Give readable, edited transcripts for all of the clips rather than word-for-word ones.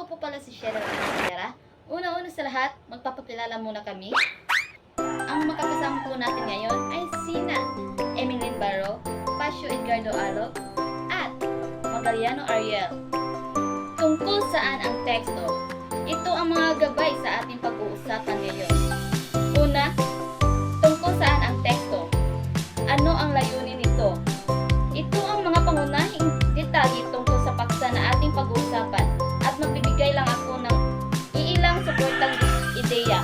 po pala si Sheryl Alcantara. Una-una sa lahat, magpapakilala muna kami. Ang makakasama po natin ngayon ay sina Emeline Barro, Pasio Edgardo Alok, at Magaliano Ariel. Tungkol saan ang teksto? Ito ang mga gabay sa ating pag-uusapan ngayon. Una, tungkol saan ang teksto? Ano ang layunin nito? Ito ang mga pangunahing detalye tungkol sa paksa na ating pag-uusapan at magbibigay lang ako ng iilang suportang ideya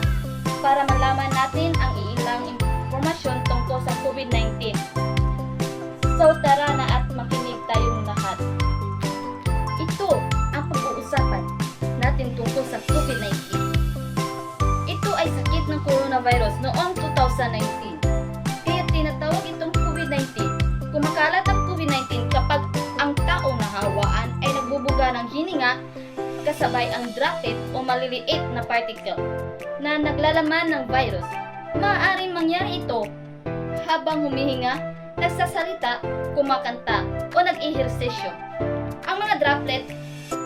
para malaman natin ang iilang impormasyon tungkol sa COVID-19. So tara na at makinig tayong lahat. Ito ang pag-uusapan natin tungkol sa COVID-19. Ito ay sakit ng coronavirus noong 2019. Kaya tinatawag itong COVID-19. Kumakalat ang COVID-19 kapag ang taong nahawaan ay nagbubuga ng hininga kasabay ang droplet o maliliit na particle na naglalaman ng virus. Maaaring mangyari ito habang humihinga, nagsasalita, kumakanta o nag-ehersisyo. Ang mga droplet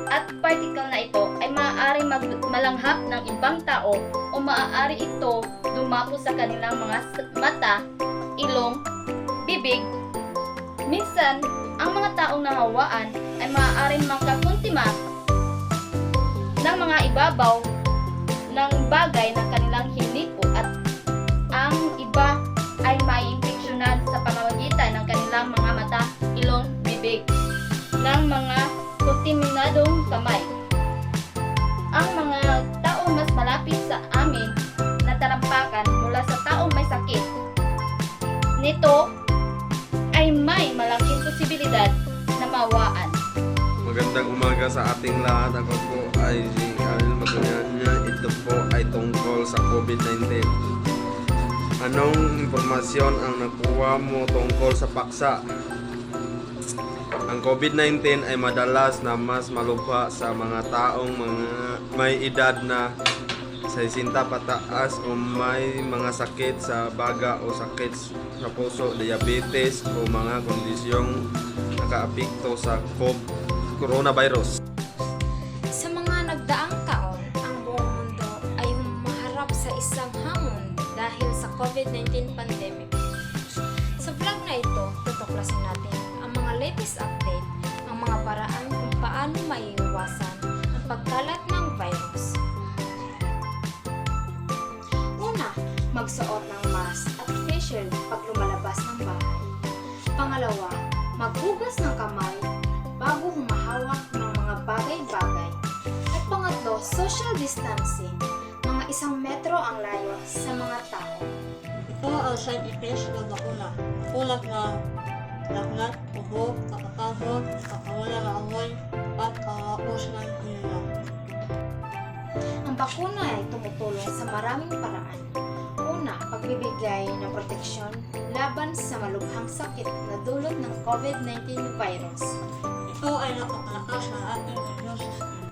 at particle na ito ay maaaring malanghap ng ibang tao o maaari ito dumapo sa kanilang mga mata, ilong, bibig. Minsan, ang mga taong nahawaan ay maaaring makakuntima ng mga ibabaw ng bagay ng kanilang hinipo at ang iba ay maiimpeksyonan sa pamamagitan ng kanilang mga mata, ilong, bibig ng mga kontaminadong kamay. Ang mga taong mas malapit sa amin na talampakan mula sa taong may sakit nito ay may malaking posibilidad na mawaan. Magandang umaga sa ating lahat. Ako po ay si Alil Magaliano. Ito po ay tungkol sa COVID-19. Anong impormasyon ang nakuha mo tungkol sa paksa? Ang COVID-19 ay madalas na mas malubha sa mga taong may edad na 60 pataas o may mga sakit sa baga o sakit sa puso, diabetes o mga kondisyong nakaapekto sa coronavirus. Sa mga nagdaang taon, ang buong mundo ay humaharap sa isang hamon dahil sa COVID-19 pandemic. Sa vlog na ito, tutuklasin natin ang mga latest update, ang mga paraan kung paano maiiwasan ang pagkalat ng virus. Una, magsuot ng mask at face shield pag lumalabas ng bahay. Pangalawa, maghugas ng kamay bago humahawak ng mga bagay-bagay. At pangatlo, social distancing. Mga 1 metro ang layo sa mga tao. Ito ang side effects ng bakuna. Tulad na lagnat, ubo, kakapagod, kakawala ng amoy, at kakapos ng hininga. Ang bakuna ay tumutulong sa maraming paraan. Una, pagbibigay ng proteksyon laban sa malubhang sakit na dulot ng COVID-19 virus. Ito ay nakakalakas sa ating immune system.